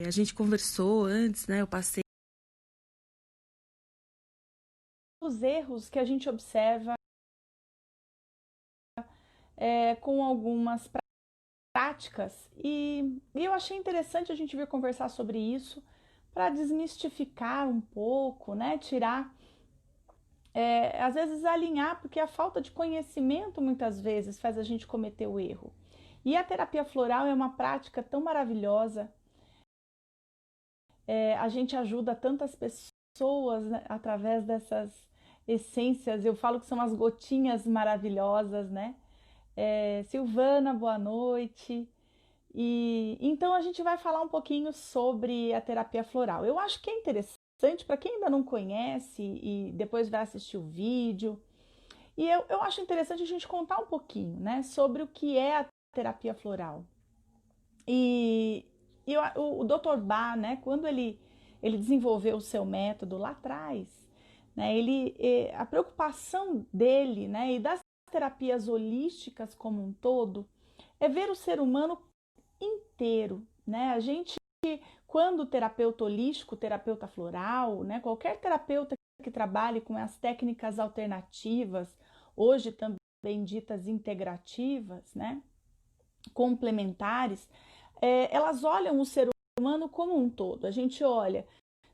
A gente conversou antes, né? Eu passei Os erros que a gente observa com algumas práticas e eu achei interessante a gente vir conversar sobre isso para desmistificar um pouco, né? Tirar, às vezes alinhar, porque a falta de conhecimento muitas vezes faz a gente cometer o erro. E a terapia floral é uma prática tão maravilhosa, a gente ajuda tantas pessoas, né, através dessas essências, eu falo que são as gotinhas maravilhosas, né? Silvana, boa noite. E então a gente vai falar um pouquinho sobre a terapia floral. Eu acho que é interessante para quem ainda não conhece e depois vai assistir o vídeo. E eu acho interessante a gente contar um pouquinho, né, sobre o que é a terapia floral. E, o Dr. Bach, né, quando ele desenvolveu o seu método lá atrás, né, a preocupação dele, né, e das terapias holísticas como um todo, é ver o ser humano inteiro, né? A gente, quando terapeuta holístico, terapeuta floral, né? Qualquer terapeuta que trabalhe com as técnicas alternativas, hoje também ditas integrativas, né? Complementares, elas olham o ser humano como um todo. A gente olha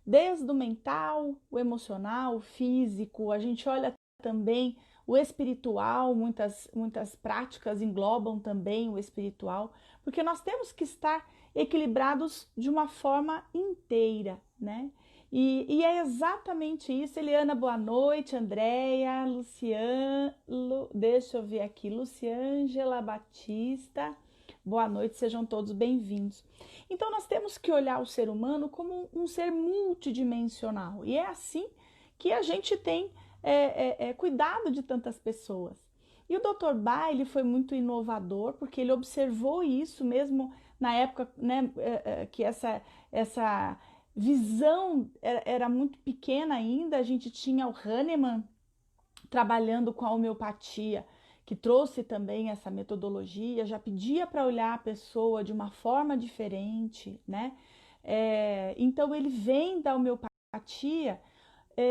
desde o mental, o emocional, o físico, a gente olha também o espiritual, muitas práticas englobam também o espiritual, porque nós temos que estar equilibrados de uma forma inteira, né? E é exatamente isso. Eliana, boa noite. Andréia, Luciano, deixa eu ver aqui, Luciângela Batista, boa noite, sejam todos bem-vindos. Então, nós temos que olhar o ser humano como um ser multidimensional. E é assim que a gente tem cuidado de tantas pessoas. E o Dr. Bach, ele foi muito inovador, porque ele observou isso mesmo na época, né, que essa visão era muito pequena ainda. A gente tinha o Hahnemann trabalhando com a homeopatia, que trouxe também essa metodologia, já pedia para olhar a pessoa de uma forma diferente, né? Então ele vem da homeopatia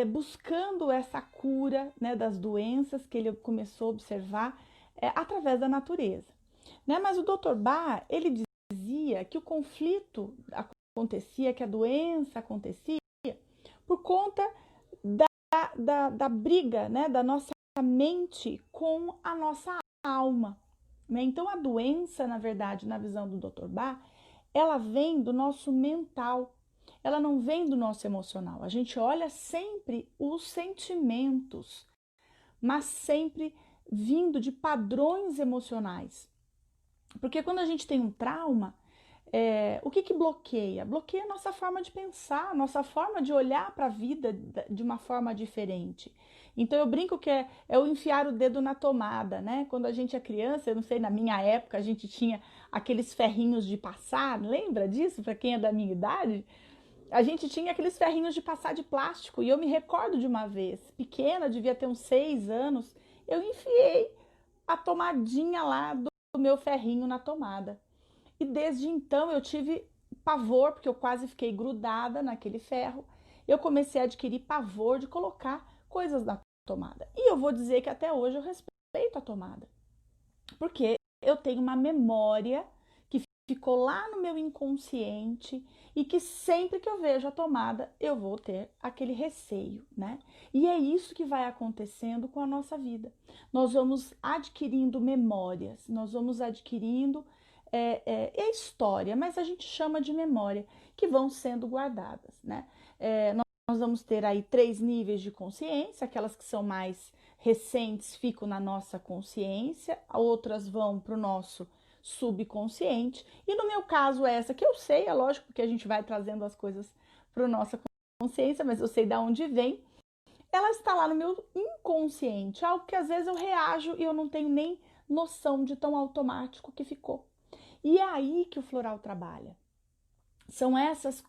buscando essa cura, né, das doenças que ele começou a observar através da natureza, né? Mas o Dr. Bach, ele dizia que o conflito acontecia, que a doença acontecia por conta da briga, né, da nossa mente com a nossa alma, né? Então a doença, na verdade, na visão do Dr. Bach, ela vem do nosso mental, ela não vem do nosso emocional. A gente olha sempre os sentimentos, mas sempre vindo de padrões emocionais. Porque quando a gente tem um trauma, o que bloqueia? Bloqueia a nossa forma de pensar, a nossa forma de olhar para a vida de uma forma diferente. Então eu brinco que é o enfiar o dedo na tomada, né? Quando a gente é criança, eu não sei, na minha época a gente tinha aqueles ferrinhos de passar, lembra disso? Para quem é da minha idade, a gente tinha aqueles ferrinhos de passar de plástico. E eu me recordo de uma vez, pequena, devia ter uns 6 anos, eu enfiei a tomadinha lá do meu ferrinho na tomada. E desde então eu tive pavor, porque eu quase fiquei grudada naquele ferro. Eu comecei a adquirir pavor de colocar coisas na tomada. E eu vou dizer que até hoje eu respeito a tomada, porque eu tenho uma memória que ficou lá no meu inconsciente e que sempre que eu vejo a tomada eu vou ter aquele receio, né? E é isso que vai acontecendo com a nossa vida. Nós vamos adquirindo memórias, nós vamos adquirindo história, mas a gente chama de memória, que vão sendo guardadas, né? Nós vamos ter aí 3 níveis de consciência, aquelas que são mais recentes ficam na nossa consciência, outras vão para o nosso subconsciente, e no meu caso essa que eu sei, é lógico que a gente vai trazendo as coisas para a nossa consciência, mas eu sei de onde vem, ela está lá no meu inconsciente, algo que às vezes eu reajo e eu não tenho nem noção de tão automático que ficou. E é aí que o floral trabalha. São essas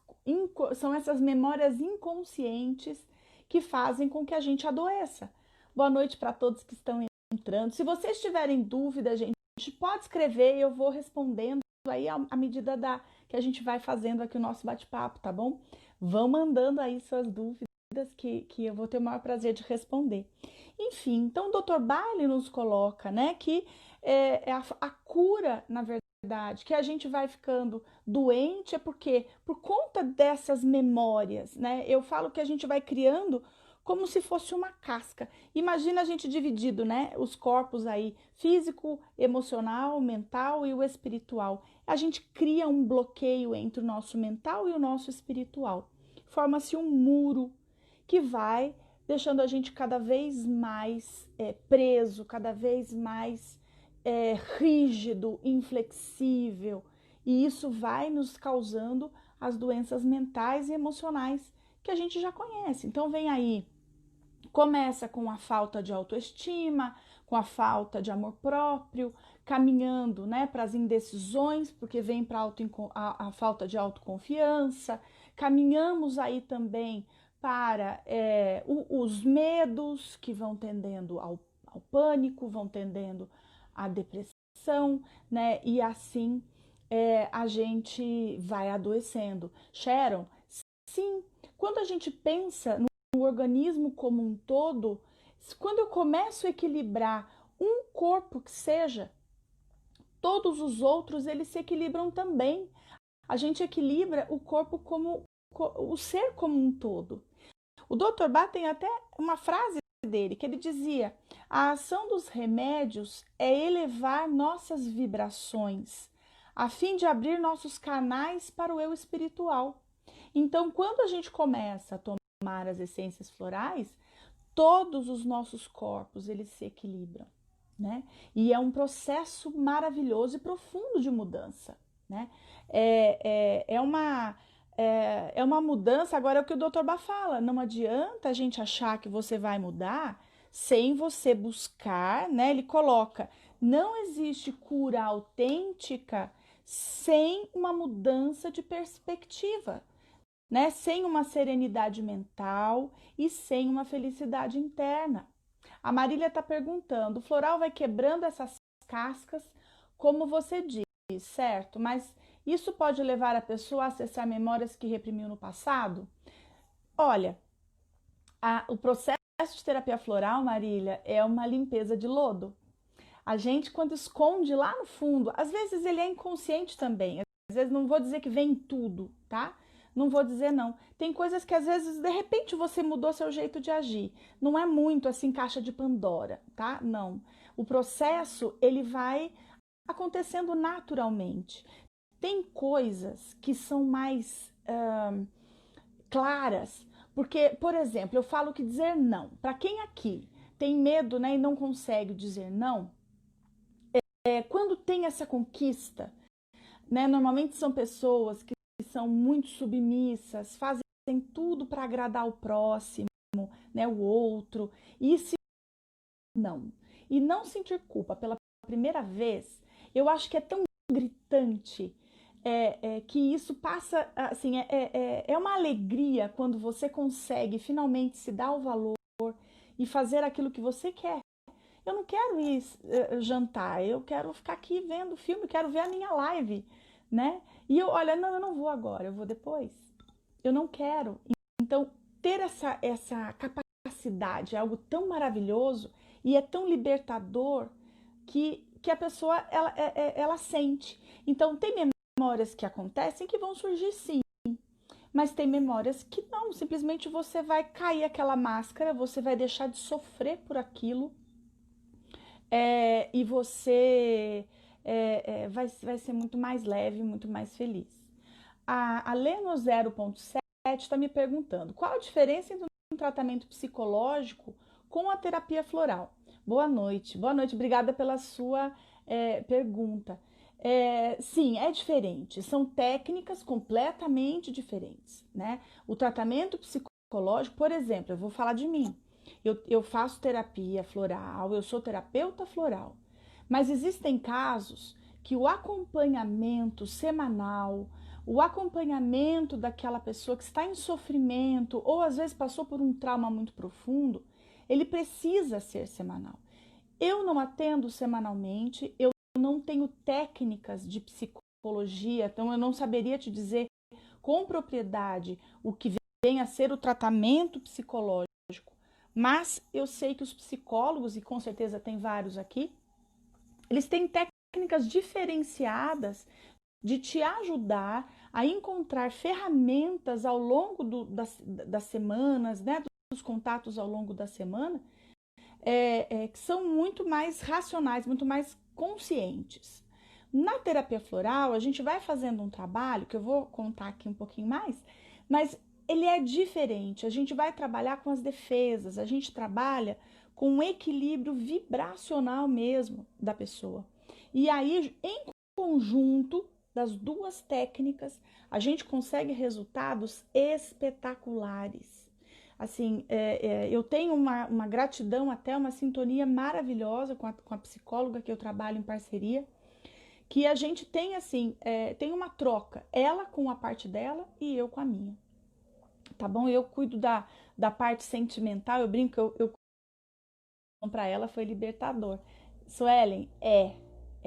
memórias inconscientes que fazem com que a gente adoeça. Boa noite para todos que estão entrando. Se vocês tiverem dúvida, gente, pode escrever e eu vou respondendo aí à medida que a gente vai fazendo aqui o nosso bate-papo, tá bom? Vão mandando aí suas dúvidas que eu vou ter o maior prazer de responder. Enfim, então o Dr. Bailey nos coloca, né, que é a cura, na verdade, que a gente vai ficando doente é porque, por conta dessas memórias, né, eu falo que a gente vai criando como se fosse uma casca. Imagina a gente dividido, né, os corpos aí, físico, emocional, mental e o espiritual. A gente cria um bloqueio entre o nosso mental e o nosso espiritual. Forma-se um muro que vai deixando a gente cada vez mais preso, cada vez mais rígido, inflexível. E isso vai nos causando as doenças mentais e emocionais que a gente já conhece. Então vem aí, começa com a falta de autoestima, com a falta de amor próprio, caminhando, né, para as indecisões, porque vem para a falta de autoconfiança. Caminhamos aí também para os medos que vão tendendo ao pânico, vão tendendo à depressão, né? E assim a gente vai adoecendo. Sharon, sim, quando a gente pensa no organismo como um todo, quando eu começo a equilibrar um corpo que seja, todos os outros eles se equilibram também. A gente equilibra o corpo como o ser como um todo. O Dr. Bach tem até uma frase dele que ele dizia: a ação dos remédios é elevar nossas vibrações, a fim de abrir nossos canais para o eu espiritual. Então, quando a gente começa a tomar as essências florais, todos os nossos corpos eles se equilibram, né? E é um processo maravilhoso e profundo de mudança, né? É uma mudança, agora é o que o Dr. Bach fala, não adianta a gente achar que você vai mudar sem você buscar, né? Ele coloca, não existe cura autêntica sem uma mudança de perspectiva, né? Sem uma serenidade mental e sem uma felicidade interna. A Marília está perguntando: o floral vai quebrando essas cascas, como você diz, certo? Mas isso pode levar a pessoa a acessar memórias que reprimiu no passado? Olha, o processo de terapia floral, Marília, é uma limpeza de lodo. A gente, quando esconde lá no fundo, às vezes ele é inconsciente também, às vezes não vou dizer que vem tudo, tá? Não vou dizer não. Tem coisas que às vezes, de repente, você mudou seu jeito de agir. Não é muito assim, caixa de Pandora, tá? Não. O processo, ele vai acontecendo naturalmente. Tem coisas que são mais claras, porque, por exemplo, eu falo que dizer não. Para quem aqui tem medo, né, e não consegue dizer não, quando tem essa conquista, né, normalmente são pessoas que são muito submissas, fazem tudo para agradar o próximo, né, o outro, e se não, e não sentir culpa pela primeira vez, eu acho que é tão gritante que isso passa, assim, é uma alegria quando você consegue finalmente se dar o valor e fazer aquilo que você quer. Eu não quero ir jantar, eu quero ficar aqui vendo filme, quero ver a minha live, né? E olha, não, eu não vou agora, eu vou depois. Eu não quero. Então, ter essa capacidade é algo tão maravilhoso e é tão libertador que a pessoa, ela sente. Então, tem memórias que acontecem que vão surgir sim, mas tem memórias que não, simplesmente você vai cair aquela máscara, você vai deixar de sofrer por aquilo, e você vai ser muito mais leve, muito mais feliz. A Leno 0.7 está me perguntando: qual a diferença entre um tratamento psicológico com a terapia floral? Boa noite, obrigada pela sua pergunta. Sim, é diferente, são técnicas completamente diferentes, né? O tratamento psicológico, por exemplo, eu vou falar de mim. Eu faço terapia floral, eu sou terapeuta floral, mas existem casos que o acompanhamento semanal, o acompanhamento daquela pessoa que está em sofrimento ou às vezes passou por um trauma muito profundo, ele precisa ser semanal. Eu não atendo semanalmente, eu não tenho técnicas de psicologia, então eu não saberia te dizer com propriedade o que vem a ser o tratamento psicológico, mas eu sei que os psicólogos, e com certeza tem vários aqui, eles têm técnicas diferenciadas de te ajudar a encontrar ferramentas ao longo das semanas, né, dos contatos ao longo da semana, que são muito mais racionais, muito mais conscientes. Na terapia floral, a gente vai fazendo um trabalho, que eu vou contar aqui um pouquinho mais, mas ele é diferente. A gente vai trabalhar com as defesas, a gente trabalha com um equilíbrio vibracional mesmo da pessoa. E aí, em conjunto das duas técnicas, a gente consegue resultados espetaculares. Assim, eu tenho uma gratidão, até uma sintonia maravilhosa com a psicóloga que eu trabalho em parceria, que a gente tem assim, tem uma troca, ela com a parte dela e eu com a minha, tá bom? Eu cuido da parte sentimental, eu brinco, eu para ela foi libertador. Suelen, é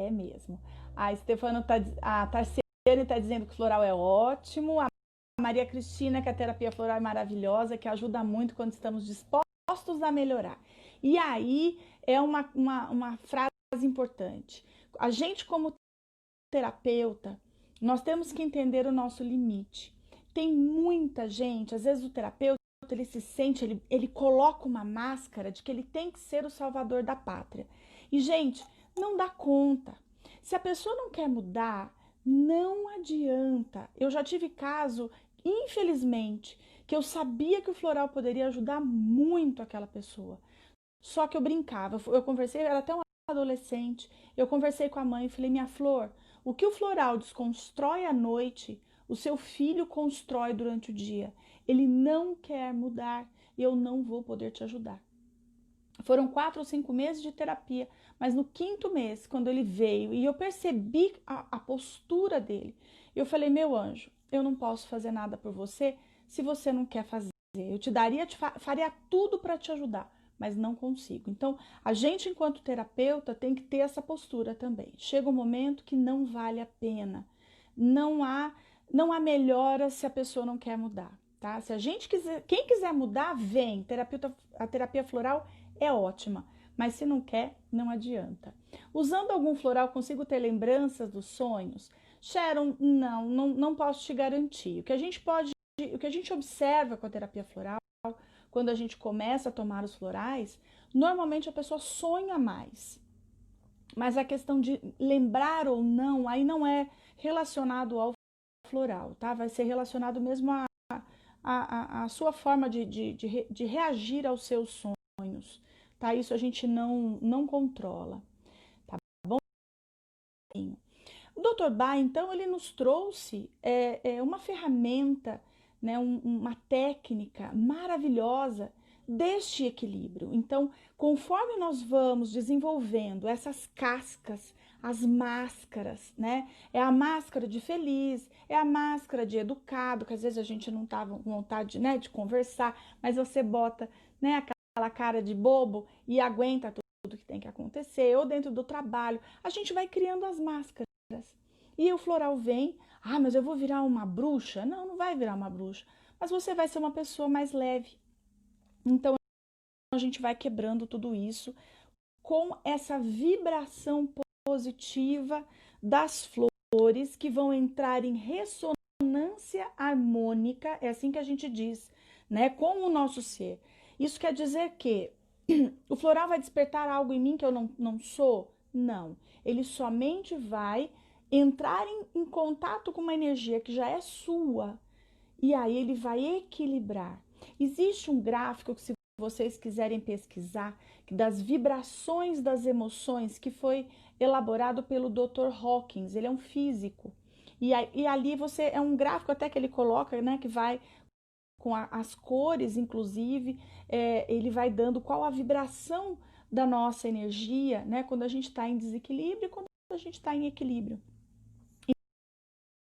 mesmo. A Stefano a Tarciane tá dizendo que o floral é ótimo, a Maria Cristina que a terapia floral é maravilhosa, que ajuda muito quando estamos dispostos a melhorar. E aí é uma frase importante. A gente como terapeuta, nós temos que entender o nosso limite. Tem muita gente, às vezes o terapeuta, ele se sente, ele coloca uma máscara de que ele tem que ser o salvador da pátria. E, gente, não dá conta. Se a pessoa não quer mudar, não adianta. Eu já tive caso, infelizmente, que eu sabia que o floral poderia ajudar muito aquela pessoa. Só que eu brincava, eu conversei, era até um adolescente, eu conversei com a mãe e falei, minha flor, o que o floral desconstrói à noite, o seu filho constrói durante o dia. Ele não quer mudar e eu não vou poder te ajudar. Foram 4 ou 5 meses de terapia, mas no 5º mês, quando ele veio e eu percebi a postura dele, eu falei, meu anjo, eu não posso fazer nada por você se você não quer fazer. Eu faria tudo para te ajudar, mas não consigo. Então, a gente, enquanto terapeuta, tem que ter essa postura também. Chega um momento que não vale a pena. Não há melhora se a pessoa não quer mudar, tá? Se a gente quiser, quem quiser mudar, vem. A terapia floral é ótima, mas se não quer, não adianta. Usando algum floral, consigo ter lembranças dos sonhos? Sharon, não posso te garantir. O que a gente observa com a terapia floral, quando a gente começa a tomar os florais, normalmente a pessoa sonha mais. Mas a questão de lembrar ou não, aí não é relacionado ao floral, tá? Vai ser relacionado mesmo à sua forma de reagir aos seus sonhos, tá? Isso a gente não controla, tá bom? O Dr. Bach, então, ele nos trouxe uma ferramenta, né, uma técnica maravilhosa deste equilíbrio. Então, conforme nós vamos desenvolvendo essas cascas, as máscaras, né? É a máscara de feliz, é a máscara de educado, que às vezes a gente não tá com vontade, né, de conversar, mas você bota, né, aquela cara de bobo e aguenta tudo que tem que acontecer, ou dentro do trabalho, a gente vai criando as máscaras. E o floral vem, mas eu vou virar uma bruxa? Não, não vai virar uma bruxa, mas você vai ser uma pessoa mais leve. Então, a gente vai quebrando tudo isso com essa vibração positiva das flores que vão entrar em ressonância harmônica, é assim que a gente diz, né, com o nosso ser. Isso quer dizer que o floral vai despertar algo em mim que eu não sou? Não. Ele somente vai entrar em contato com uma energia que já é sua e aí ele vai equilibrar. Existe um gráfico que, se vocês quiserem pesquisar, das vibrações das emoções, que foi elaborado pelo Dr. Hawkins, ele é um físico. E ali é um gráfico até que ele coloca, né, que vai com as cores, inclusive, ele vai dando qual a vibração da nossa energia, né, quando a gente está em desequilíbrio e quando a gente está em equilíbrio.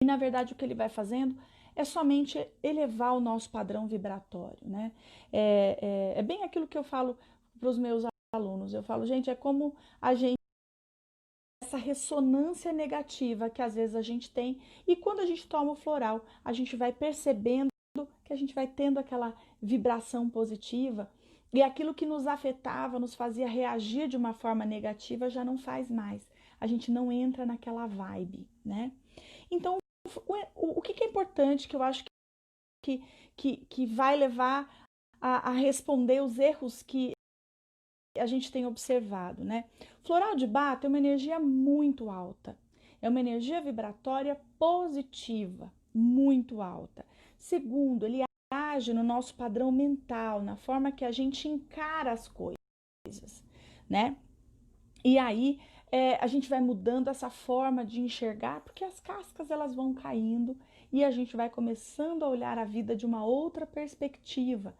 E, na verdade, o que ele vai fazendo é somente elevar o nosso padrão vibratório, né? É bem aquilo que eu falo para os meus alunos. Eu falo, gente, é como a gente essa ressonância negativa que às vezes a gente tem. E quando a gente toma o floral, a gente vai percebendo que a gente vai tendo aquela vibração positiva e aquilo que nos afetava, nos fazia reagir de uma forma negativa, já não faz mais. A gente não entra naquela vibe, né? Então, o que é importante, que eu acho que vai levar a responder os erros que a gente tem observado, né? Floral de Bach tem uma energia muito alta. É uma energia vibratória positiva, muito alta. Segundo, ele age no nosso padrão mental, na forma que a gente encara as coisas, né? E aí a gente vai mudando essa forma de enxergar, porque as cascas elas vão caindo e a gente vai começando a olhar a vida de uma outra perspectiva,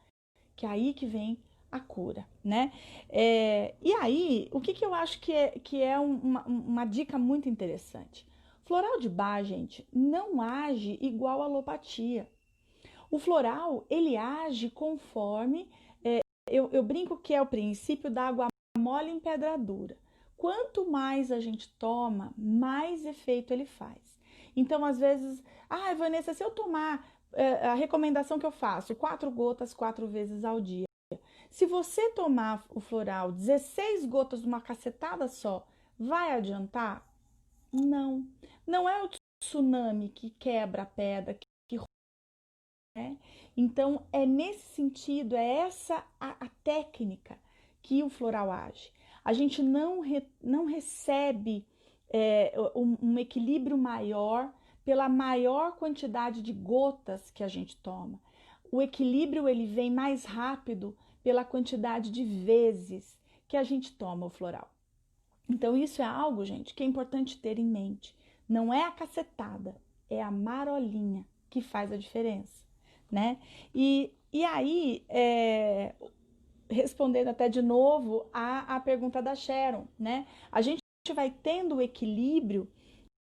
que é aí que vem a cura, né? E aí, o que eu acho que é uma dica muito interessante? Floral de Bach, gente, não age igual a alopatia. O floral, ele age conforme, eu brinco que é o princípio da água mole em pedra dura. Quanto mais a gente toma, mais efeito ele faz. Então, às vezes, Vanessa, se eu tomar a recomendação que eu faço, 4 gotas 4 vezes ao dia. Se você tomar o floral 16 gotas de uma cacetada só, vai adiantar? Não. Não é o tsunami que quebra a pedra, que né? Então, é nesse sentido, é essa a técnica que o floral age. A gente não recebe um equilíbrio maior pela maior quantidade de gotas que a gente toma. O equilíbrio ele vem mais rápido pela quantidade de vezes que a gente toma o floral. Então, isso é algo, gente, que é importante ter em mente. Não é a cacetada, é a marolinha que faz a diferença, né? E aí, respondendo até de novo a pergunta da Sharon, né? A gente vai tendo o equilíbrio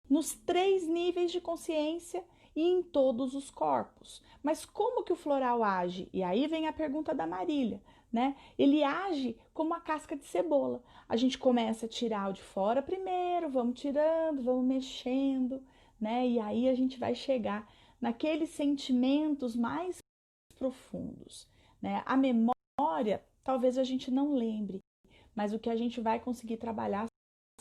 nos 3 níveis de consciência e em todos os corpos. Mas como que o floral age? E aí vem a pergunta da Marília, né? Ele age como a casca de cebola. A gente começa a tirar o de fora primeiro, vamos tirando, vamos mexendo, né? E aí a gente vai chegar naqueles sentimentos mais profundos, né? A memória, talvez a gente não lembre, mas o que a gente vai conseguir trabalhar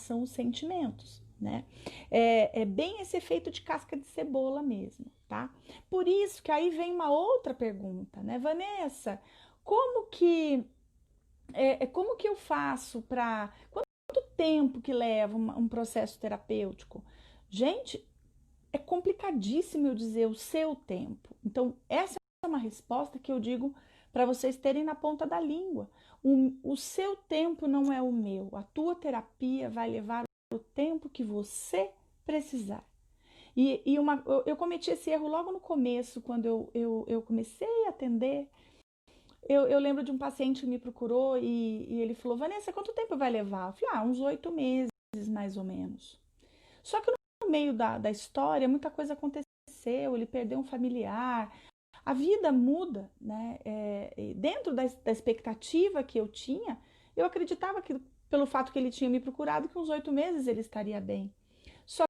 são os sentimentos, né? É bem esse efeito de casca de cebola mesmo, tá? Por isso que aí vem uma outra pergunta, né, Vanessa? Como que eu faço para quanto tempo que leva um processo terapêutico? Gente, é complicadíssimo eu dizer o seu tempo. Então, essa é uma resposta que eu digo para vocês terem na ponta da língua. O seu tempo não é o meu. A tua terapia vai levar o tempo que você precisar. Eu cometi esse erro logo no começo, quando eu comecei a atender. Eu lembro de um paciente que me procurou e ele falou: Vanessa, quanto tempo vai levar? Eu falei: uns 8 meses, mais ou menos. Só que no meio da história, muita coisa aconteceu, ele perdeu um familiar, a vida muda, né? Dentro da expectativa que eu tinha, eu acreditava que, pelo fato que ele tinha me procurado, que uns 8 meses ele estaria bem. Só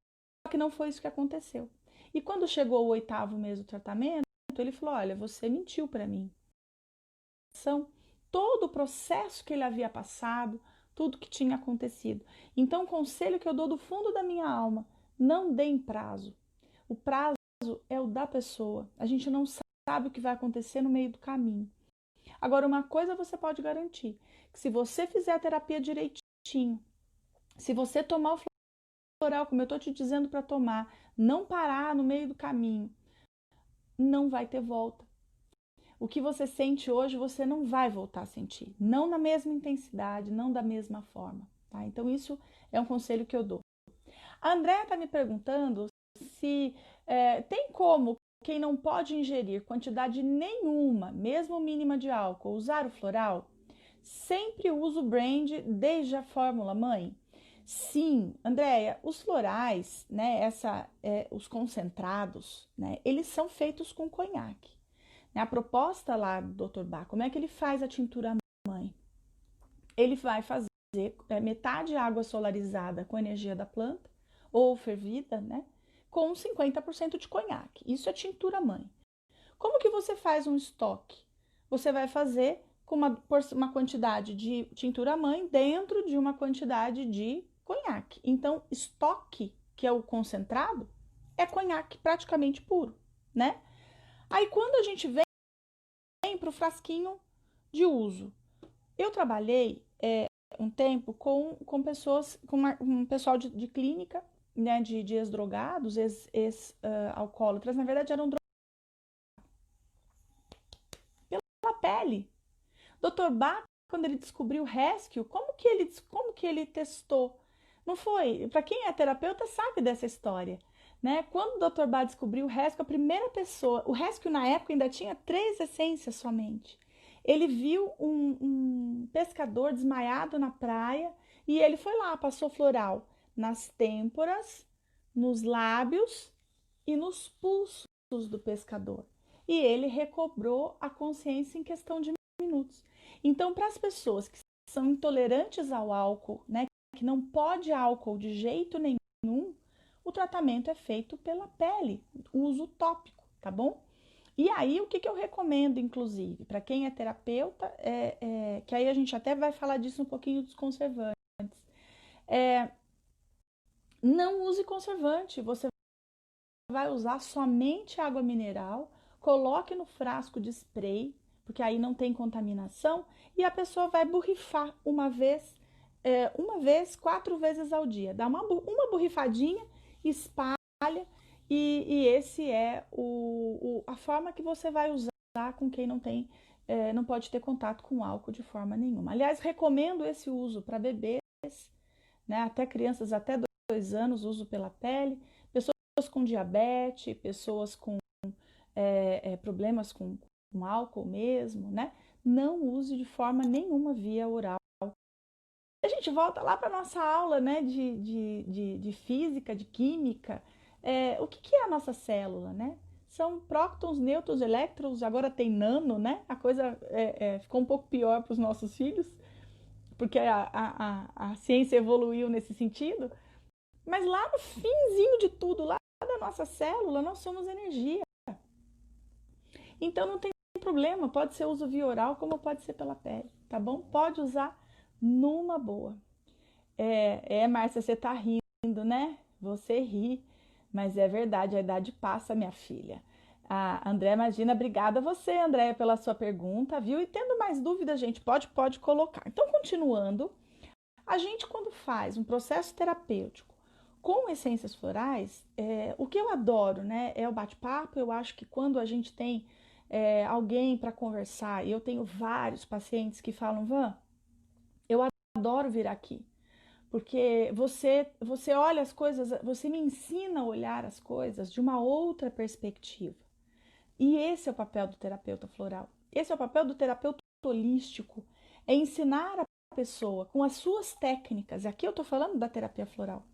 que não foi isso que aconteceu. E quando chegou o 8º mês do tratamento, ele falou: olha, você mentiu para mim. Todo o processo que ele havia passado, tudo que tinha acontecido. Então, o conselho que eu dou do fundo da minha alma: não deem prazo. O prazo é o da pessoa. A gente não sabe o que vai acontecer no meio do caminho. Agora, uma coisa você pode garantir: que se você fizer a terapia direitinho, se você tomar o floral, como eu estou te dizendo para tomar, não parar no meio do caminho, não vai ter volta. O que você sente hoje, você não vai voltar a sentir. Não na mesma intensidade, não da mesma forma. Tá? Então, isso é um conselho que eu dou. A Andréa está me perguntando se tem como quem não pode ingerir quantidade nenhuma, mesmo mínima de álcool, usar o floral? Sempre uso o brand desde a fórmula mãe? Sim, Andréia, os florais, né, os concentrados, né, eles são feitos com conhaque. A proposta lá do Dr. Bach, como é que ele faz a tintura mãe? Ele vai fazer metade água solarizada com energia da planta, ou fervida, né? Com 50% de conhaque. Isso é tintura mãe. Como que você faz um estoque? Você vai fazer com uma quantidade de tintura mãe dentro de uma quantidade de conhaque. Então, estoque, que é o concentrado, é conhaque praticamente puro, né? Aí, quando a gente vem para o frasquinho de uso, eu trabalhei um tempo com pessoas, com um pessoal de clínica, né, de ex-drogados, ex-alcoólatras, na verdade eram pela pele. Dr. Bach, quando ele descobriu o Rescue, como que ele testou? Não foi? Para quem é terapeuta sabe dessa história, né? Quando o Dr. Bach descobriu o Rescue, a primeira pessoa, o Rescue na época ainda tinha 3 essências somente. Ele viu um pescador desmaiado na praia e ele foi lá, passou floral nas têmporas, nos lábios e nos pulsos do pescador. E ele recobrou a consciência em questão de minutos. Então, para as pessoas que são intolerantes ao álcool, né, que não pode álcool de jeito nenhum, o tratamento é feito pela pele, uso tópico, tá bom? E aí, o que eu recomendo, inclusive, para quem é terapeuta, que aí a gente até vai falar disso um pouquinho dos conservantes. Não use conservante, você vai usar somente água mineral, coloque no frasco de spray, porque aí não tem contaminação, e a pessoa vai borrifar uma vez, 4 vezes ao dia. Dá uma borrifadinha, espalha, e esse é a forma que você vai usar com quem não pode ter contato com álcool de forma nenhuma. Aliás, recomendo esse uso para bebês, né, até crianças até 2 anos, uso pela pele, pessoas com diabetes, pessoas com problemas com álcool mesmo, né? Não use de forma nenhuma via oral. A gente volta lá para a nossa aula, né, de física, de química. O que é a nossa célula, né? São prótons, nêutrons, elétrons, agora tem nano, né? A coisa ficou um pouco pior para os nossos filhos, porque a ciência evoluiu nesse sentido. Mas lá no finzinho de tudo, lá da nossa célula, nós somos energia. Então não tem problema, pode ser uso via oral, como pode ser pela pele, tá bom? Pode usar numa boa. Márcia, você tá rindo, né? Você ri, mas é verdade, a idade passa, minha filha. André, imagina, obrigada a você, André, pela sua pergunta, viu? E tendo mais dúvidas, gente, pode colocar. Então, continuando, a gente quando faz um processo terapêutico com essências florais, o que eu adoro, né, é o bate-papo. Eu acho que quando a gente tem alguém para conversar, e eu tenho vários pacientes que falam, Van, eu adoro vir aqui, porque você olha as coisas, você me ensina a olhar as coisas de uma outra perspectiva. E esse é o papel do terapeuta floral. Esse é o papel do terapeuta holístico, é ensinar a pessoa com as suas técnicas. Aqui eu estou falando da terapia floral,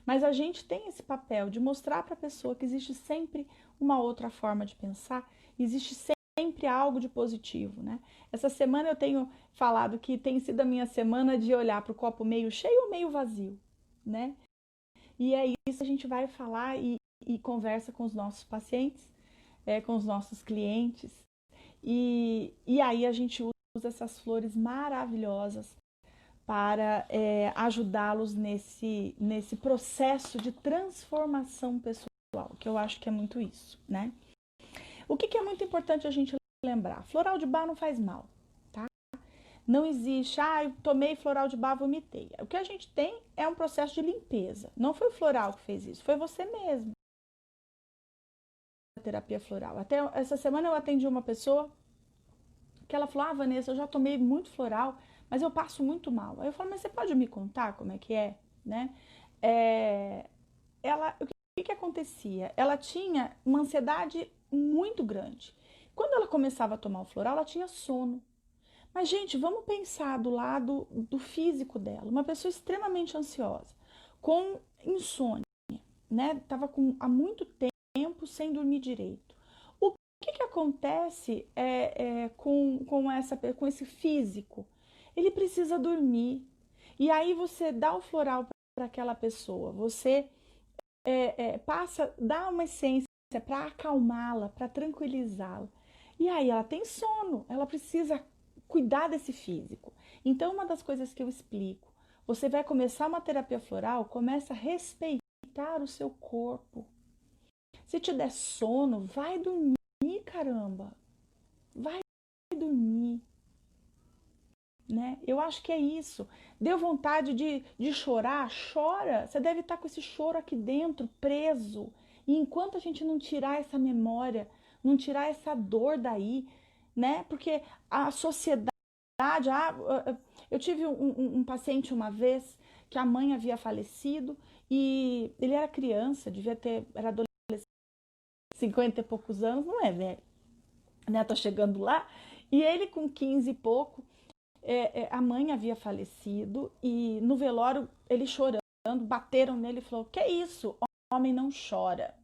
mas a gente tem esse papel de mostrar para a pessoa que existe sempre uma outra forma de pensar, existe sempre algo de positivo, né? Essa semana eu tenho falado que tem sido a minha semana de olhar para o copo meio cheio ou meio vazio, né? E é isso, a gente vai falar e conversa com os nossos pacientes, com os nossos clientes, e aí a gente usa essas flores maravilhosas para ajudá-los nesse processo de transformação pessoal, que eu acho que é muito isso, né? O que é muito importante a gente lembrar? Floral de bar não faz mal, tá? Não existe, eu tomei floral de bar, vomitei. O que a gente tem é um processo de limpeza. Não foi o floral que fez isso, foi você mesmo. A terapia floral. Até essa semana eu atendi uma pessoa que ela falou, Vanessa, eu já tomei muito floral, mas eu passo muito mal. Aí eu falo, mas você pode me contar como é que é, né? O que acontecia? Ela tinha uma ansiedade muito grande. Quando ela começava a tomar o floral, ela tinha sono. Mas, gente, vamos pensar do lado do físico dela. Uma pessoa extremamente ansiosa, com insônia, né? Tava há muito tempo sem dormir direito. O que acontece com esse físico? Ele precisa dormir. E aí você dá o floral para aquela pessoa, você dá uma essência para acalmá-la, para tranquilizá-la. E aí ela tem sono, ela precisa cuidar desse físico. Então, uma das coisas que eu explico, você vai começar uma terapia floral, começa a respeitar o seu corpo. Se te der sono, vai dormir, caramba. Vai dormir, né? Eu acho que é isso. Deu vontade de chorar? Chora. Você deve estar com esse choro aqui dentro, preso. E enquanto a gente não tirar essa memória, não tirar essa dor daí, né? Porque a sociedade. Eu tive um paciente uma vez que a mãe havia falecido e ele era criança, era adolescente, 50 e poucos anos, não é velho, né? Tô chegando lá. E ele com 15 e pouco, a mãe havia falecido e no velório ele chorando, bateram nele e falou: "Que é isso? Homem não chora".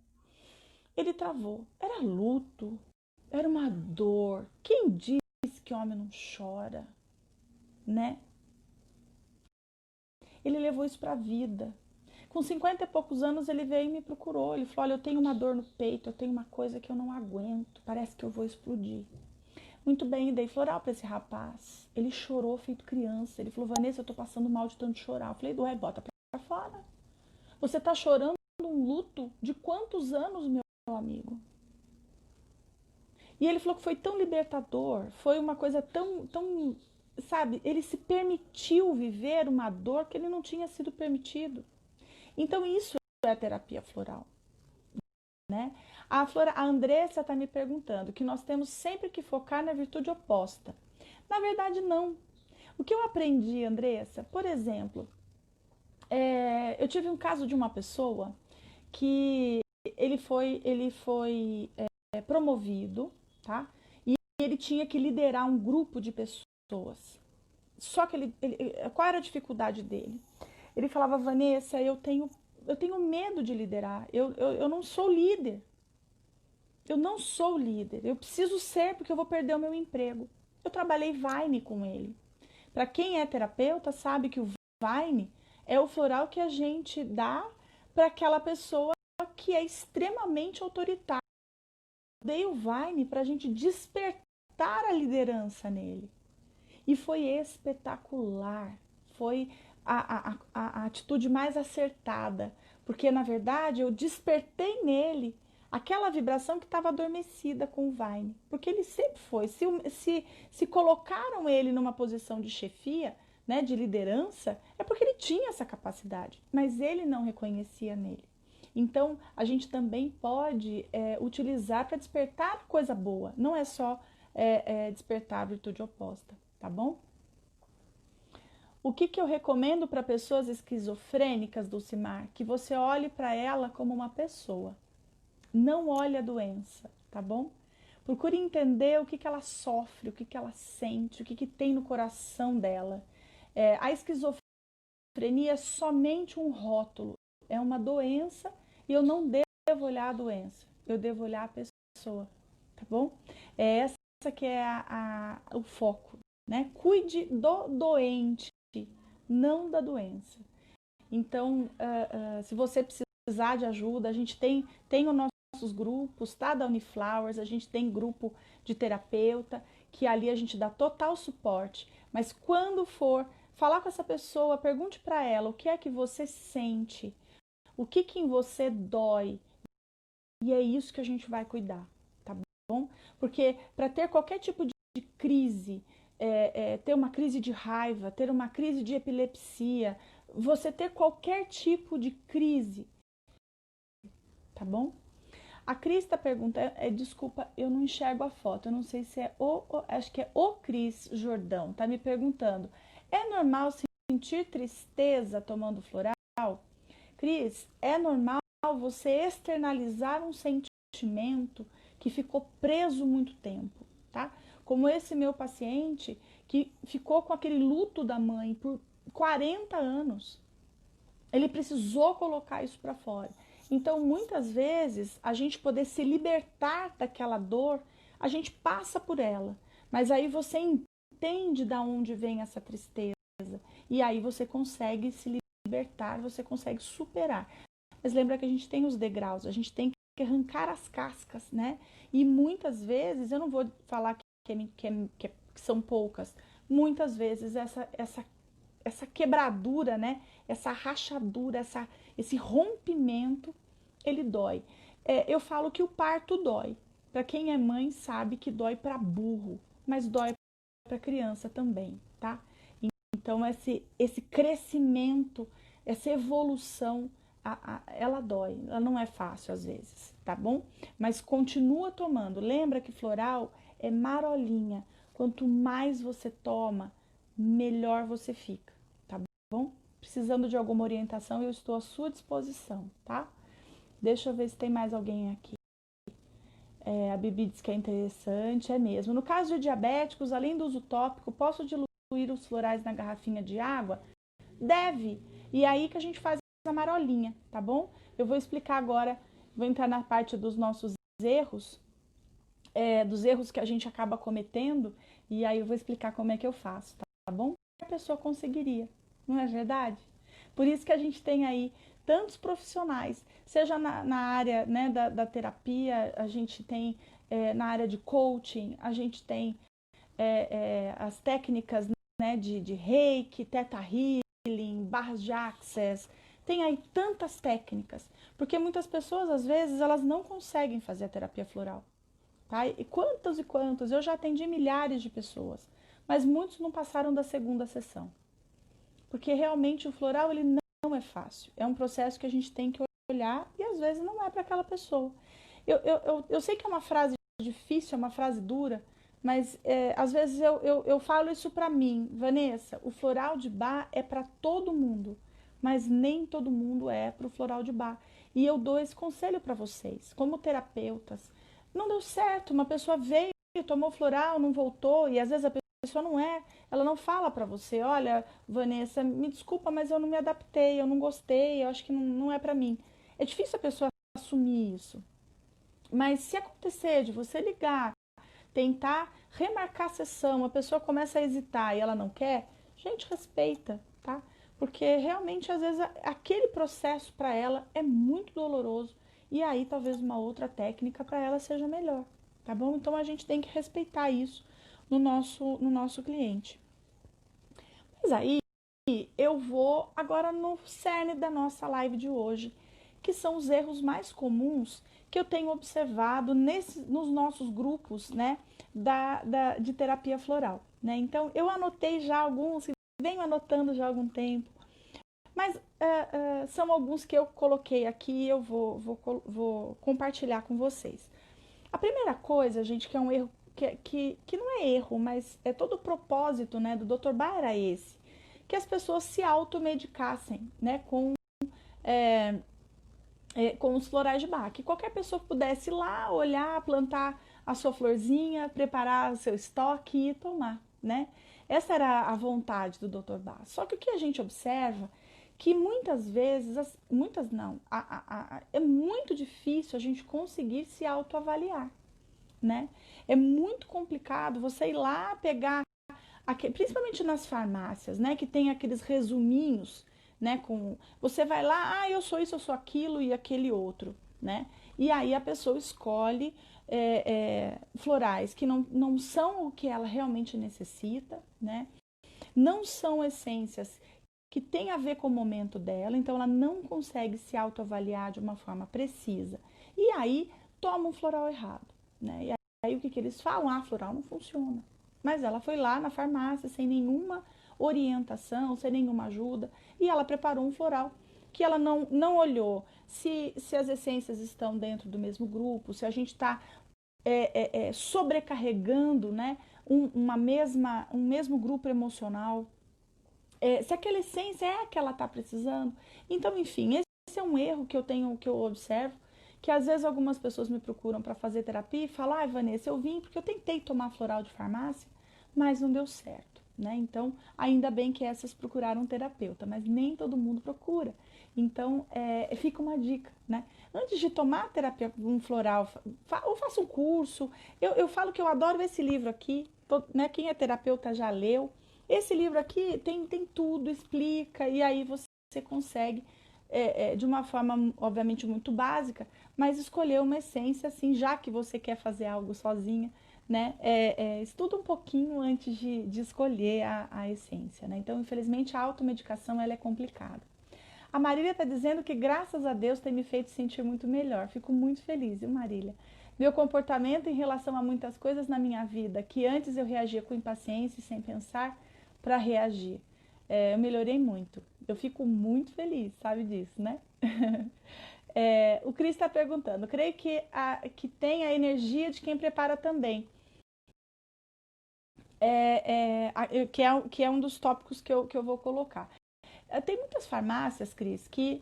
Ele travou. Era luto, era uma dor. Quem diz que homem não chora, né? Ele levou isso para a vida. Com 50 e poucos anos ele veio e me procurou. Ele falou: "Olha, eu tenho uma dor no peito, eu tenho uma coisa que eu não aguento, parece que eu vou explodir". Muito bem, dei floral para esse rapaz. Ele chorou feito criança. Ele falou: "Vanessa, eu tô passando mal de tanto chorar". Eu falei: "Ué, bota pra fora. Você tá chorando um luto de quantos anos, meu amigo?". E ele falou que foi tão libertador, foi uma coisa tão, sabe, ele se permitiu viver uma dor que ele não tinha sido permitido. Então isso é a terapia floral, né? A Andressa está me perguntando que nós temos sempre que focar na virtude oposta. Na verdade, não. O que eu aprendi, Andressa, por exemplo, eu tive um caso de uma pessoa que ele foi promovido, tá? E ele tinha que liderar um grupo de pessoas. Só que qual era a dificuldade dele? Ele falava: "Vanessa, eu tenho medo de liderar. Eu não sou líder. Eu não sou líder. Eu preciso ser porque eu vou perder o meu emprego". Eu trabalhei Vine com ele. Para quem é terapeuta, sabe que o Vine é o floral que a gente dá para aquela pessoa que é extremamente autoritária. Eu dei o Vine para a gente despertar a liderança nele. E foi espetacular. Foi a atitude mais acertada. Porque, na verdade, eu despertei nele aquela vibração que estava adormecida com o Vine. Porque ele sempre foi. Se colocaram ele numa posição de chefia, né, de liderança, é porque ele tinha essa capacidade. Mas ele não reconhecia nele. Então, a gente também pode utilizar para despertar coisa boa. Não é só despertar a virtude oposta, tá bom? O que eu recomendo para pessoas esquizofrênicas, Dulcimar? Que você olhe para ela como uma pessoa. Não olhe a doença, tá bom? Procure entender o que ela sofre, o que ela sente, o que tem no coração dela. A esquizofrenia é somente um rótulo, é uma doença e eu não devo olhar a doença, eu devo olhar a pessoa, tá bom? É essa que é o foco, né? Cuide do doente, não da doença. Então, se você precisar de ajuda, a gente tem os nossos grupos, tá? Da Uniflowers, a gente tem grupo de terapeuta, que ali a gente dá total suporte. Mas quando for falar com essa pessoa, pergunte para ela o que é que você sente, o que em você dói. E é isso que a gente vai cuidar, tá bom? Porque para ter qualquer tipo de crise, ter uma crise de raiva, ter uma crise de epilepsia, você ter qualquer tipo de crise, tá bom? A Cris está perguntando, desculpa, eu não enxergo a foto, eu não sei se acho que é o Cris Jordão, tá me perguntando, é normal sentir tristeza tomando floral? Cris, é normal você externalizar um sentimento que ficou preso muito tempo, tá? Como esse meu paciente que ficou com aquele luto da mãe por 40 anos. Ele precisou colocar isso para fora. Então, muitas vezes, a gente poder se libertar daquela dor, a gente passa por ela. Mas aí você entende de onde vem essa tristeza. E aí você consegue se libertar, você consegue superar. Mas lembra que a gente tem os degraus, a gente tem que arrancar as cascas, né? E muitas vezes, eu não vou falar que são poucas, muitas vezes essa quebradura, né? Essa rachadura, esse rompimento, ele dói. Eu falo que o parto dói. Para quem é mãe sabe que dói para burro, mas dói para criança também, tá? Então esse crescimento, essa evolução, ela dói, ela não é fácil às vezes, tá bom? Mas continua tomando. Lembra que floral é marolinha. Quanto mais você toma, melhor você fica, tá bom? Precisando de alguma orientação, eu estou à sua disposição, tá? Deixa eu ver se tem mais alguém aqui. A Bibi diz que é interessante, é mesmo. No caso de diabéticos, além do uso tópico, posso diluir os florais na garrafinha de água? Deve. E é aí que a gente faz a marolinha, tá bom? Eu vou explicar agora, vou entrar na parte dos nossos erros, dos erros que a gente acaba cometendo, e aí eu vou explicar como é que eu faço, tá bom? A pessoa conseguiria, não é verdade? Por isso que a gente tem aí tantos profissionais, seja na área, né, da terapia, a gente tem na área de coaching, a gente tem as técnicas, né, de reiki, teta healing, barras de access, tem aí tantas técnicas, porque muitas pessoas, às vezes, elas não conseguem fazer a terapia floral, tá? E quantos, eu já atendi milhares de pessoas, mas muitos não passaram da segunda sessão, porque realmente o floral, ele não é fácil, é um processo que a gente tem que olhar e às vezes não é para aquela pessoa. Eu sei que é uma frase difícil, é uma frase dura, mas às vezes eu falo isso para mim, Vanessa, o floral de Bach é para todo mundo, mas nem todo mundo é para o floral de Bach. E eu dou esse conselho para vocês, como terapeutas. Não deu certo, uma pessoa veio, tomou floral, não voltou, e às vezes a pessoa ela não fala para você, olha, Vanessa, me desculpa, mas eu não me adaptei, eu não gostei, eu acho que não é para mim. É difícil a pessoa assumir isso. Mas se acontecer de você ligar, tentar remarcar a sessão, a pessoa começa a hesitar e ela não quer, gente, respeita, tá? Porque realmente, às vezes, aquele processo para ela é muito doloroso e aí talvez uma outra técnica para ela seja melhor, tá bom? Então a gente tem que respeitar isso no nosso cliente. Mas aí eu vou agora no cerne da nossa live de hoje, que são os erros mais comuns que eu tenho observado nos nossos grupos, né, de terapia floral, né? Então, eu anotei já alguns, venho anotando já há algum tempo, mas são alguns que eu coloquei aqui e eu vou compartilhar com vocês. A primeira coisa, gente, que é um erro, que não é erro, mas é todo o propósito, né, do Dr. Bach era esse, que as pessoas se automedicassem, né, com os florais de Bach. Que qualquer pessoa pudesse ir lá, olhar, plantar a sua florzinha, preparar o seu estoque e tomar, né? Essa era a vontade do Dr. Bach. Só que o que a gente observa que muitas vezes, muitas não, é muito difícil a gente conseguir se autoavaliar, né? É muito complicado você ir lá pegar, principalmente nas farmácias, né, que tem aqueles resuminhos, né, você vai lá, eu sou isso, eu sou aquilo e aquele outro, né? E aí a pessoa escolhe florais que não são o que ela realmente necessita, né? Não são essências que têm a ver com o momento dela, então ela não consegue se autoavaliar de uma forma precisa. E aí toma um floral errado, né? E aí o que eles falam? Floral não funciona. Mas ela foi lá na farmácia sem nenhuma orientação, sem nenhuma ajuda, e ela preparou um floral que ela não olhou se as essências estão dentro do mesmo grupo, se a gente está sobrecarregando, né, um mesmo grupo emocional, se aquela essência é a que ela está precisando. Então, enfim, esse é um erro que eu observo, que às vezes algumas pessoas me procuram para fazer terapia e falam, Vanessa, eu vim porque eu tentei tomar floral de farmácia, mas não deu certo, né? Então, ainda bem que essas procuraram um terapeuta, mas nem todo mundo procura. Então, fica uma dica, né? Antes de tomar terapia um floral, ou faça um curso. Eu falo que eu adoro esse livro aqui, né? Quem é terapeuta já leu, Esse livro aqui tem tudo, explica, e aí você consegue, de uma forma, obviamente, muito básica, mas escolher uma essência, assim, já que você quer fazer algo sozinha, né? Estuda um pouquinho antes de escolher a essência, né? Então, infelizmente, a automedicação, ela é complicada. A Marília está dizendo que, graças a Deus, tem me feito sentir muito melhor. Fico muito feliz, viu, Marília? Meu comportamento em relação a muitas coisas na minha vida, que antes eu reagia com impaciência e sem pensar para reagir. Eu melhorei muito. Eu fico muito feliz, sabe disso, né? O Cris está perguntando. Creio que tem a energia de quem prepara também. Que é um dos tópicos que eu vou colocar. Tem muitas farmácias, Cris, que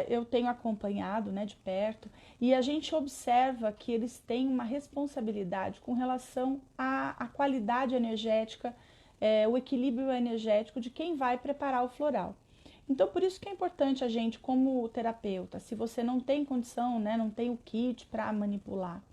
eu tenho acompanhado, né, de perto, e a gente observa que eles têm uma responsabilidade com relação à qualidade energética, o equilíbrio energético de quem vai preparar o floral. Então, por isso que é importante a gente, como terapeuta, se você não tem condição, né, não tem o kit para manipular,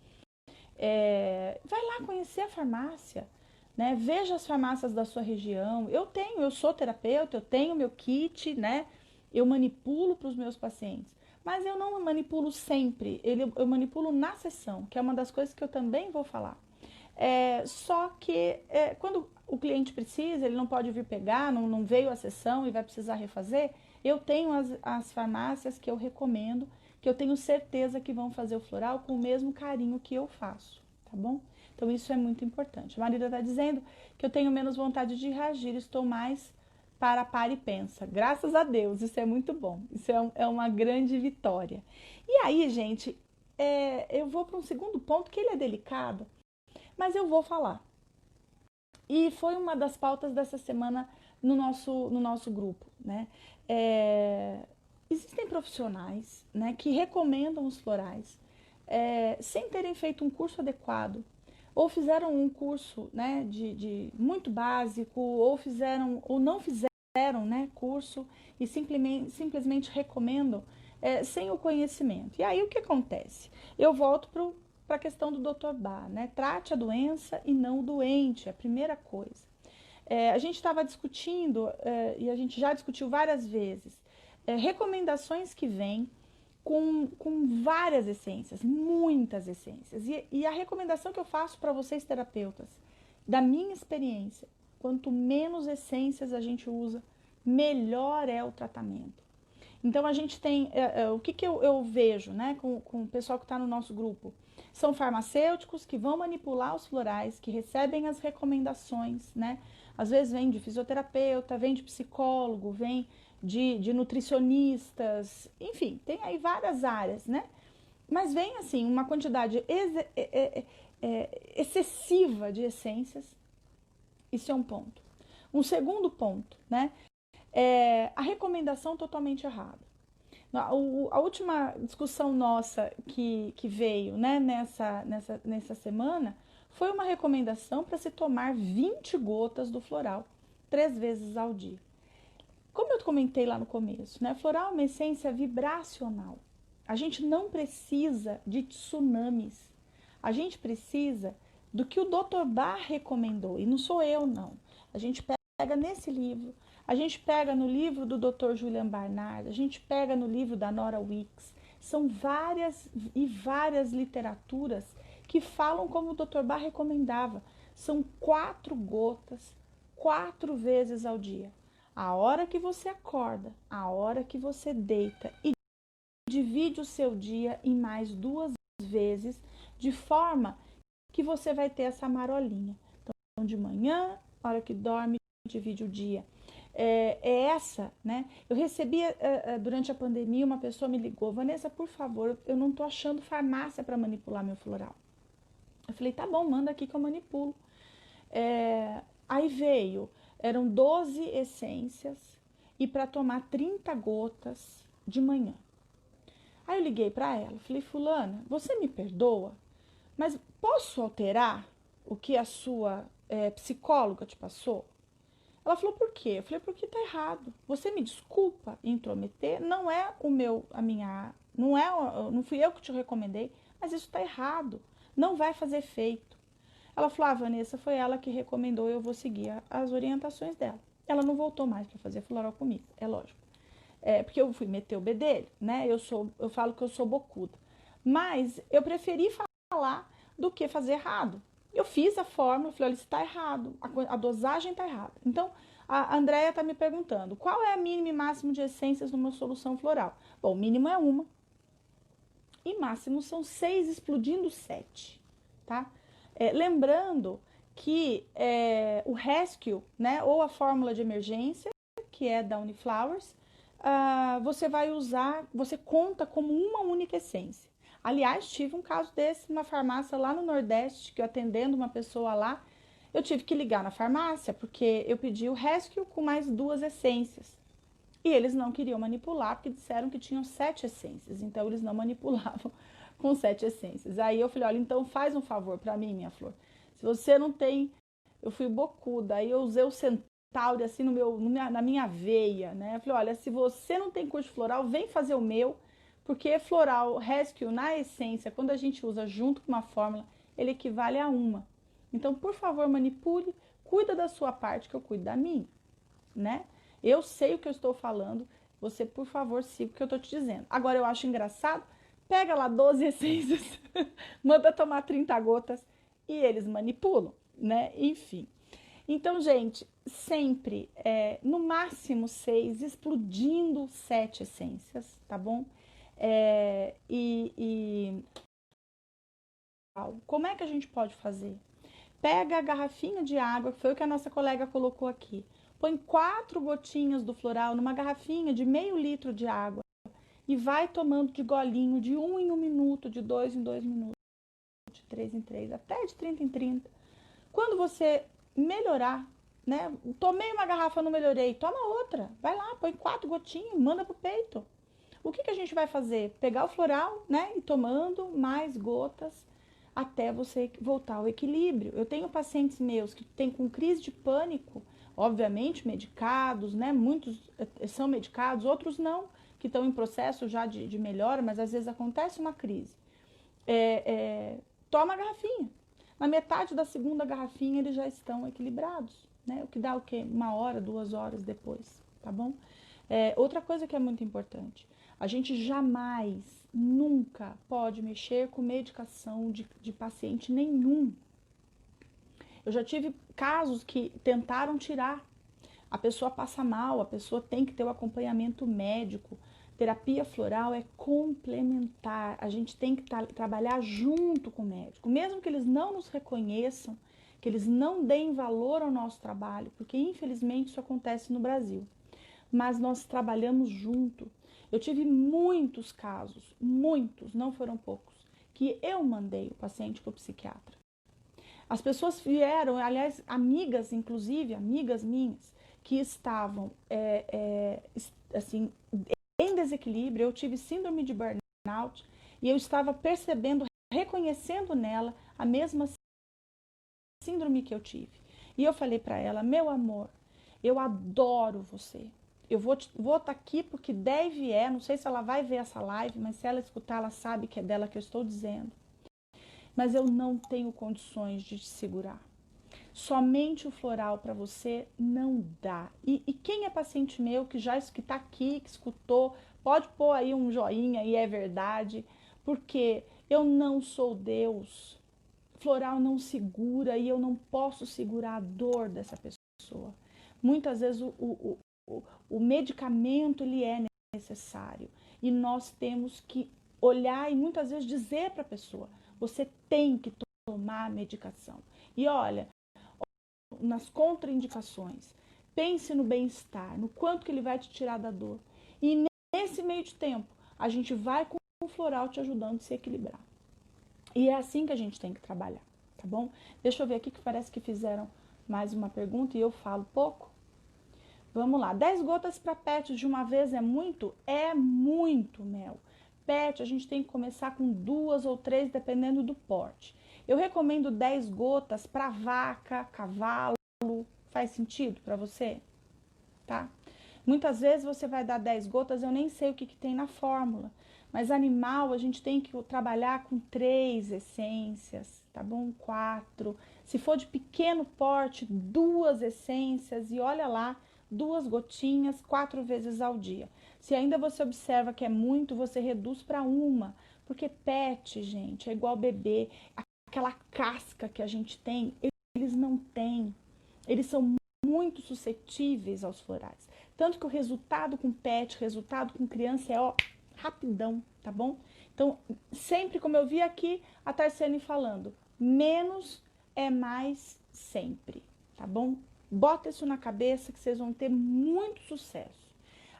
vai lá conhecer a farmácia, né? Veja as farmácias da sua região. Eu sou terapeuta, eu tenho meu kit, né? Eu manipulo para os meus pacientes, mas eu não manipulo sempre. Eu manipulo na sessão, que é uma das coisas que eu também vou falar. Só que quando o cliente precisa, ele não pode vir pegar, não veio a sessão e vai precisar refazer. Eu tenho as farmácias que eu recomendo, que eu tenho certeza que vão fazer o floral com o mesmo carinho que eu faço, tá bom? Então isso é muito importante. A Marília está dizendo que eu tenho menos vontade de reagir, estou mais para e pensa. Graças a Deus, isso é muito bom. Isso é uma grande vitória. E aí, gente, eu vou para um segundo ponto que ele é delicado, mas eu vou falar. E foi uma das pautas dessa semana no nosso grupo, né? Existem profissionais, né, que recomendam os florais sem terem feito um curso adequado, ou fizeram um curso, né, de muito básico, ou não fizeram, né, curso e simplesmente recomendam sem o conhecimento. E aí o que acontece? Eu volto para a questão do Dr. Bach, né? Trate a doença e não o doente, é a primeira coisa. A gente estava discutindo, e a gente já discutiu várias vezes, recomendações que vêm com várias essências, muitas essências. E a recomendação que eu faço para vocês, terapeutas, da minha experiência, quanto menos essências a gente usa, melhor é o tratamento. Então a gente tem, o que eu vejo, né, com o pessoal que está no nosso grupo? São farmacêuticos que vão manipular os florais, que recebem as recomendações, né? Às vezes vem de fisioterapeuta, vem de psicólogo, vem de nutricionistas, enfim, tem aí várias áreas, né? Mas vem assim uma quantidade excessiva de essências. Isso é um ponto. Um segundo ponto, né? A recomendação totalmente errada. A última discussão nossa que veio, né, nessa semana foi uma recomendação para se tomar 20 gotas do floral 3 vezes ao dia. Como eu comentei lá no começo, né, floral é uma essência vibracional. A gente não precisa de tsunamis. A gente precisa do que o Dr. Bach recomendou. E não sou eu, não. A gente pega nesse livro, a gente pega no livro do Dr. Julian Barnard, a gente pega no livro da Nora Wicks. São várias e várias literaturas que falam como o Dr. Bach recomendava. São 4 gotas, 4 vezes ao dia. A hora que você acorda, a hora que você deita, e divide o seu dia em mais 2 vezes, de forma que você vai ter essa marolinha. Então, de manhã, a hora que dorme, divide o dia. Essa, né? Eu recebi durante a pandemia, uma pessoa me ligou: Vanessa, por favor, eu não tô achando farmácia para manipular meu floral. Eu falei: tá bom, manda aqui que eu manipulo. Aí eram 12 essências e para tomar 30 gotas de manhã. Aí eu liguei para ela, falei: fulana, você me perdoa, mas posso alterar o que a sua psicóloga te passou? Ela falou: por quê? Eu falei: porque tá errado. Você me desculpa intrometer, não é não fui eu que te recomendei, mas isso tá errado. Não vai fazer efeito. Ela falou, Vanessa, foi ela que recomendou, eu vou seguir as orientações dela. Ela não voltou mais para fazer floral comigo, é lógico. Porque eu fui meter o bedelho, né? Eu falo que eu sou bocuda. Mas eu preferi falar do que fazer errado. Eu fiz a fórmula, falei, olha, isso está errado, a dosagem está errada. Então, a Andrea está me perguntando, qual é a mínima e máximo de essências numa solução floral? Bom, o mínimo é uma, e máximo são 6, explodindo 7, tá? Lembrando que o Rescue, né, ou a fórmula de emergência, que é da Uniflowers, você vai usar, você conta como uma única essência. Aliás, tive um caso desse numa farmácia lá no Nordeste, que eu atendendo uma pessoa lá, eu tive que ligar na farmácia, porque eu pedi o Rescue com mais 2 essências. E eles não queriam manipular, porque disseram que tinham 7 essências, então eles não manipulavam com 7 essências. Aí eu falei, olha, então faz um favor para mim, minha flor. Se você não tem, eu fui bocuda, aí eu usei o Centauri assim na minha veia, né? Eu falei, olha, se você não tem curso floral, vem fazer o meu, porque floral Rescue na essência, quando a gente usa junto com uma fórmula, ele equivale a uma. Então, por favor, manipule, cuida da sua parte, que eu cuido da minha, né? Eu sei o que eu estou falando, você, por favor, siga o que eu estou te dizendo. Agora, eu acho engraçado, pega lá 12 essências, manda tomar 30 gotas e eles manipulam, né? Enfim. Então, gente, sempre, no máximo 6, explodindo 7 essências, tá bom? Como é que a gente pode fazer? Pega a garrafinha de água, que foi o que a nossa colega colocou aqui. Põe 4 gotinhas do floral numa garrafinha de meio litro de água e vai tomando de golinho, de 1 em 1 minuto, de 2 em 2 minutos, de 3 em 3, até de 30 em 30. Quando você melhorar, né? Tomei uma garrafa, não melhorei, toma outra. Vai lá, põe 4 gotinhas, manda pro peito. O que a gente vai fazer? Pegar o floral, né? E tomando mais gotas até você voltar ao equilíbrio. Eu tenho pacientes meus que têm com crise de pânico, obviamente medicados, né? Muitos são medicados, outros não, que estão em processo já de melhora, mas às vezes acontece uma crise. Toma a garrafinha. Na metade da segunda garrafinha eles já estão equilibrados, né? O que dá o quê? 1 hora, 2 horas depois, tá bom? Outra coisa que é muito importante, a gente jamais, nunca pode mexer com medicação de paciente nenhum. Eu já tive casos que tentaram tirar, a pessoa passa mal, a pessoa tem que ter o acompanhamento médico. Terapia floral é complementar, a gente tem que trabalhar junto com o médico, mesmo que eles não nos reconheçam, que eles não deem valor ao nosso trabalho, porque infelizmente isso acontece no Brasil. Mas nós trabalhamos junto. Eu tive muitos casos, muitos, não foram poucos, que eu mandei o paciente para o psiquiatra. As pessoas vieram, aliás, amigas, inclusive, amigas minhas, que estavam assim, em desequilíbrio. Eu tive síndrome de burnout e eu estava percebendo, reconhecendo nela a mesma síndrome que eu tive. E eu falei para ela, meu amor, eu adoro você. Eu vou estar aqui porque deve não sei se ela vai ver essa live, mas se ela escutar, ela sabe que é dela que eu estou dizendo. Mas eu não tenho condições de te segurar. Somente o floral para você não dá. E quem é paciente meu que já está aqui, que escutou, pode pôr aí um joinha e é verdade, porque eu não sou Deus. Floral não segura e eu não posso segurar a dor dessa pessoa. Muitas vezes o medicamento ele é necessário e nós temos que olhar e muitas vezes dizer para a pessoa, você tem que tomar a medicação. E olha, nas contraindicações, pense no bem-estar, no quanto que ele vai te tirar da dor. E nesse meio de tempo, a gente vai com o floral te ajudando a se equilibrar. E é assim que a gente tem que trabalhar, tá bom? Deixa eu ver aqui que parece que fizeram mais uma pergunta e eu falo pouco. Vamos lá, 10 gotas para PET de uma vez é muito? É muito, Mel. PET a gente tem que começar com 2 ou 3, dependendo do porte. Eu recomendo 10 gotas para vaca, cavalo. Faz sentido para você? Tá? Muitas vezes você vai dar 10 gotas, eu nem sei o que tem na fórmula. Mas animal, a gente tem que trabalhar com 3 essências, tá bom? 4. Se for de pequeno porte, 2 essências e olha lá, 2 gotinhas 4 vezes ao dia. Se ainda você observa que é muito, você reduz para uma, porque pet, gente, é igual bebê, aquela casca que a gente tem, eles não têm. Eles são muito suscetíveis aos florais. Tanto que o resultado com pet, resultado com criança é, ó, rapidão, tá bom? Então, sempre como eu vi aqui a Tarciane falando, menos é mais sempre, tá bom? Bota isso na cabeça que vocês vão ter muito sucesso.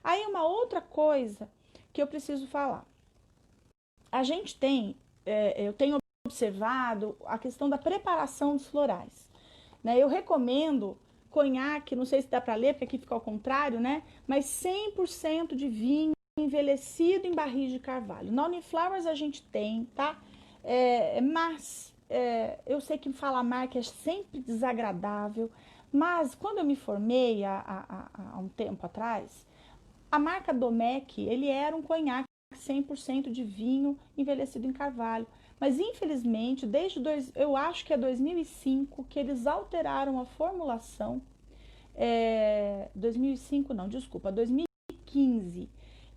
Aí uma outra coisa que eu preciso falar. A gente tem, eu tenho observado a questão da preparação dos florais, né? Eu recomendo conhaque, não sei se dá para ler, porque aqui fica ao contrário, né? Mas 100% de vinho envelhecido em barris de carvalho. Na Uniflowers a gente tem, tá? Mas eu sei que falar marca é sempre desagradável, mas quando eu me formei há um tempo atrás, a marca Domecq, ele era um conhaque 100% de vinho envelhecido em carvalho. Mas infelizmente, eu acho que é 2005 que eles alteraram a formulação. 2005 não, desculpa, 2015.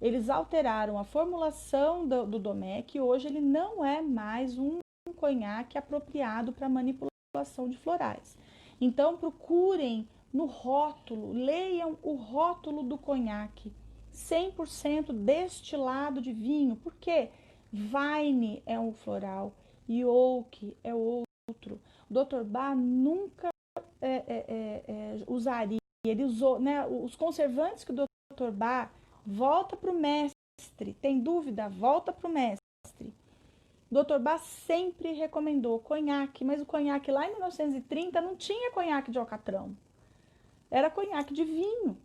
Eles alteraram a formulação do Domecq e hoje ele não é mais um conhaque apropriado para manipulação de florais. Então procurem no rótulo, leiam o rótulo do conhaque. 100% destilado de vinho. Por quê? Vine é um floral e oak é outro. O Dr. Bach nunca usaria. Ele usou, né, os conservantes que o Dr. Bach volta para o mestre. Tem dúvida? Volta para o mestre. O Dr. Bach sempre recomendou conhaque, mas o conhaque lá em 1930 não tinha conhaque de alcatrão. Era conhaque de vinho.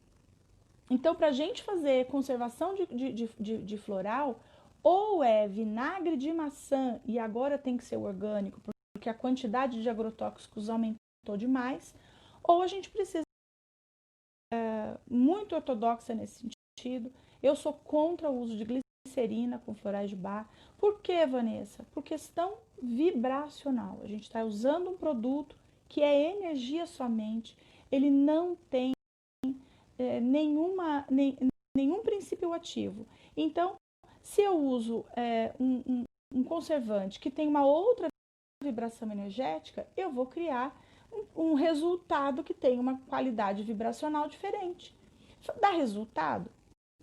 Então, para a gente fazer conservação de floral, ou é vinagre de maçã, e agora tem que ser orgânico, porque a quantidade de agrotóxicos aumentou demais, ou a gente precisa muito ortodoxa nesse sentido. Eu sou contra o uso de glicerina com florais de Bach. Por quê, Vanessa? Por questão vibracional. A gente está usando um produto que é energia somente, ele não tem nenhum princípio ativo. Então, se eu uso um conservante que tem uma outra vibração energética, eu vou criar um resultado que tem uma qualidade vibracional diferente. Dá resultado?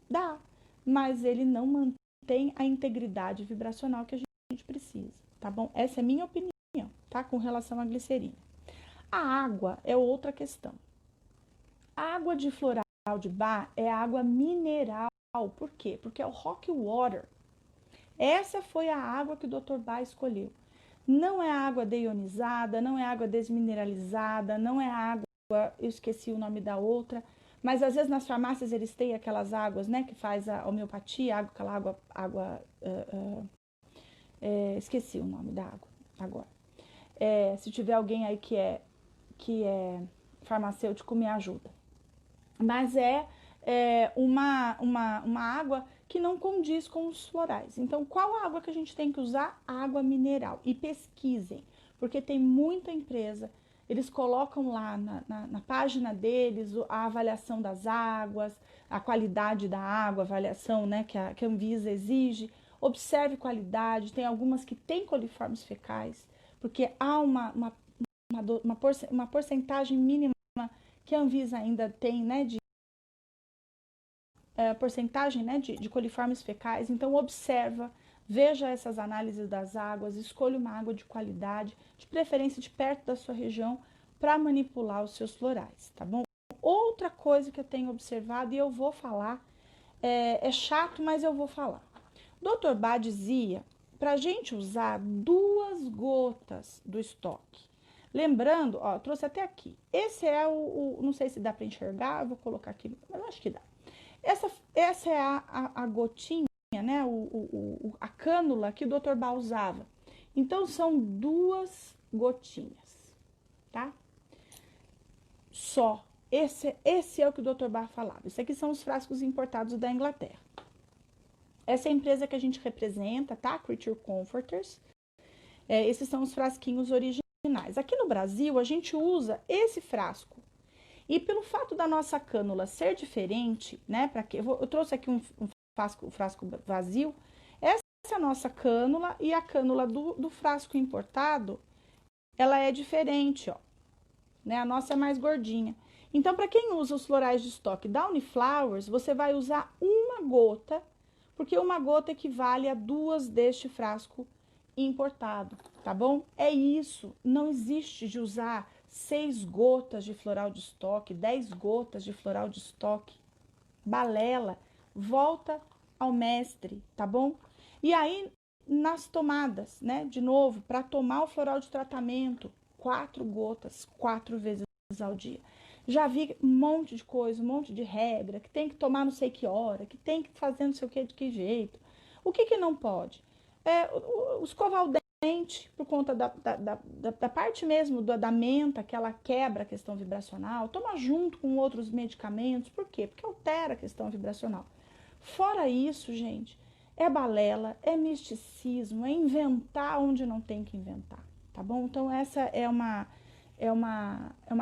Dá, mas ele não mantém a integridade vibracional que a gente precisa, tá bom? Essa é a minha opinião, tá? Com relação à glicerina. A água é outra questão. A água de floral de Bach é água mineral. Por quê? Porque é o rock water. Essa foi a água que o Dr. Bach escolheu. Não é água deionizada, não é água desmineralizada, não é água, eu esqueci o nome da outra, mas às vezes nas farmácias eles têm aquelas águas, né, que faz a homeopatia, aquela esqueci o nome da água agora. Se tiver alguém aí que é farmacêutico, me ajuda. Mas uma água que não condiz com os florais. Então, qual a água que a gente tem que usar? Água mineral. E pesquisem, porque tem muita empresa, eles colocam lá na página deles a avaliação das águas, a qualidade da água, a avaliação, né, que a Anvisa exige. Observe qualidade, tem algumas que têm coliformes fecais, porque há uma porcentagem mínima que a Anvisa ainda tem, né, de porcentagem, né, de coliformes fecais. Então, observa, veja essas análises das águas, escolha uma água de qualidade, de preferência de perto da sua região, para manipular os seus florais, tá bom? Outra coisa que eu tenho observado, e eu vou falar, é chato, mas eu vou falar. Dr. Bach dizia para a gente usar 2 gotas do estoque. Lembrando, ó, eu trouxe até aqui. Esse é não sei se dá para enxergar, eu vou colocar aqui, mas eu acho que dá. Essa é a gotinha, né? A cânula que o Dr. Bach usava. Então, são 2 gotinhas, tá? Só. Esse é o que o Dr. Bach falava. Isso aqui são os frascos importados da Inglaterra. Essa é a empresa que a gente representa, tá? Creature Comforters. Esses são os frasquinhos originais. Aqui no Brasil, a gente usa esse frasco. E pelo fato da nossa cânula ser diferente, né? Eu trouxe aqui um frasco vazio. Essa é a nossa cânula e a cânula do frasco importado, ela é diferente, ó. Né? A nossa é mais gordinha. Então, para quem usa os florais de estoque da Uniflowers, você vai usar uma gota, porque uma gota equivale a 2 deste frasco importado, tá bom? É isso, não existe de usar 6 gotas de floral de estoque, 10 gotas de floral de estoque. Balela, volta ao mestre, tá bom? E aí, nas tomadas, né? De novo, para tomar o floral de tratamento, 4 gotas, 4 vezes ao dia. Já vi um monte de coisa, um monte de regra, que tem que tomar não sei que hora, que tem que fazer não sei o que, de que jeito. O que não pode? Escovar o dente, por conta da parte mesmo da menta, que ela quebra a questão vibracional, toma junto com outros medicamentos. Por quê? Porque altera a questão vibracional. Fora isso, gente, é balela, é misticismo, é inventar onde não tem que inventar, tá bom? Então, essa é uma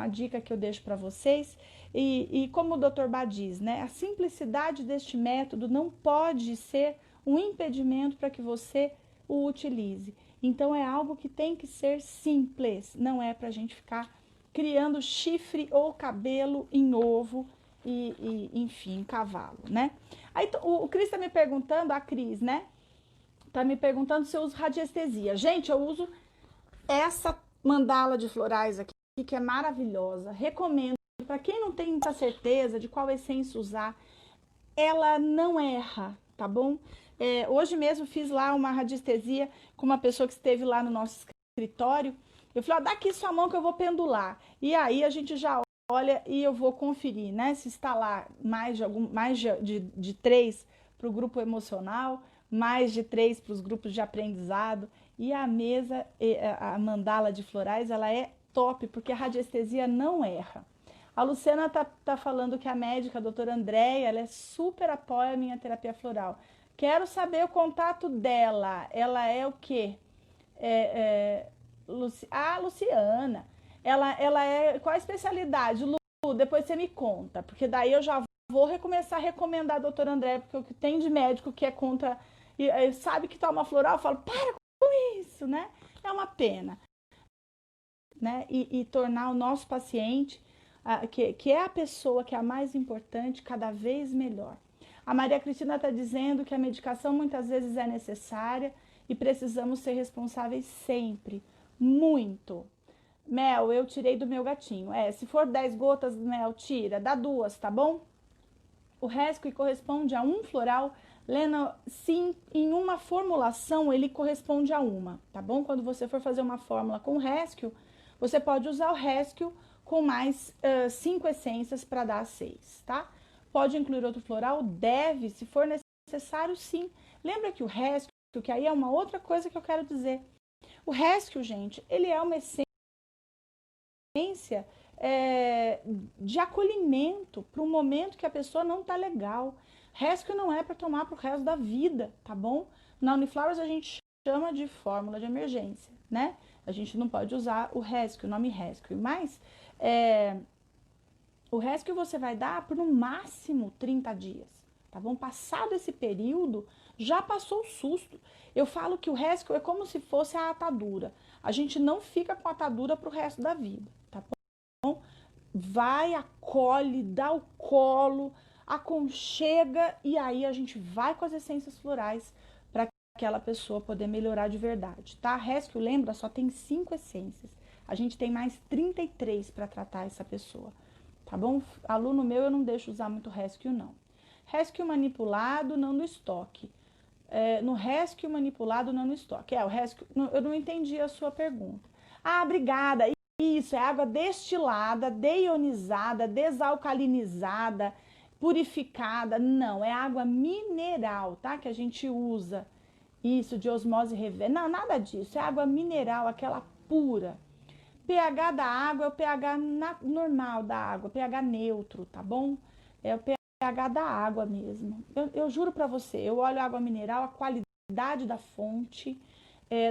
dica que eu deixo para vocês. E como o Dr. Bá diz, né, a simplicidade deste método não pode ser um impedimento para que você o utilize. Então, é algo que tem que ser simples, não é para a gente ficar criando chifre ou cabelo em ovo enfim, cavalo, né? Aí o Cris tá me perguntando, a Cris, né? Tá me perguntando se eu uso radiestesia. Gente, eu uso essa mandala de florais aqui, que é maravilhosa. Recomendo para quem não tem muita certeza de qual essência usar. Ela não erra, tá bom? Hoje mesmo fiz lá uma radiestesia com uma pessoa que esteve lá no nosso escritório. Eu falei, ó, dá aqui sua mão que eu vou pendular. E aí a gente já olha e eu vou conferir, né? Se está lá mais de 3 para o grupo emocional, mais de 3 para os grupos de aprendizado. E a mesa, a mandala de florais, ela é top, porque a radiestesia não erra. A Luciana tá falando que a médica, a doutora Andréia, ela super apoia a minha terapia floral. Quero saber o contato dela. Ela é o quê? Luciana. Ela é... Qual a especialidade? Lu, depois você me conta. Porque daí eu já vou recomeçar a recomendar a doutora Andréia, porque o que tem de médico que é contra... E sabe que toma floral, eu falo, para com isso, né? É uma pena. Né? E tornar o nosso paciente... que é a pessoa que é a mais importante, cada vez melhor. A Maria Cristina está dizendo que a medicação muitas vezes é necessária e precisamos ser responsáveis sempre. Muito. Mel, eu tirei do meu gatinho. Se for 10 gotas, Mel, tira, dá 2, tá bom? O rescue corresponde a um floral. Lena, sim, em uma formulação ele corresponde a uma, tá bom? Quando você for fazer uma fórmula com rescue, você pode usar o rescue com mais 5 essências para dar 6, tá? Pode incluir outro floral? Deve, se for necessário, sim. Lembra que o rescue, que aí é uma outra coisa que eu quero dizer. O rescue, gente, ele é uma essência de acolhimento para um momento que a pessoa não tá legal. Rescue não é para tomar pro resto da vida, tá bom? Na Uniflowers a gente chama de fórmula de emergência, né? A gente não pode usar o rescue, o nome rescue, mas o rescue você vai dar por no máximo 30 dias, tá bom? Passado esse período, já passou o susto. Eu falo que o rescue é como se fosse a atadura. A gente não fica com a atadura pro resto da vida, tá bom? Vai, acolhe, dá o colo, aconchega e aí a gente vai com as essências florais para aquela pessoa poder melhorar de verdade, tá? Rescue, lembra, só tem 5 essências. A gente tem mais 33 para tratar essa pessoa, tá bom? Aluno meu eu não deixo usar muito rescue, não. Rescue manipulado, não no estoque. No rescue manipulado, não no estoque. O rescue, eu não entendi a sua pergunta. Ah, obrigada. Isso, é água destilada, deionizada, desalcalinizada, purificada. Não, é água mineral, tá? Que a gente usa. Isso, de osmose reversa. Não, nada disso. É água mineral, aquela pura. pH da água é o pH normal da água, pH neutro, tá bom? É o pH da água mesmo. Eu juro pra você, eu olho a água mineral, a qualidade da fonte,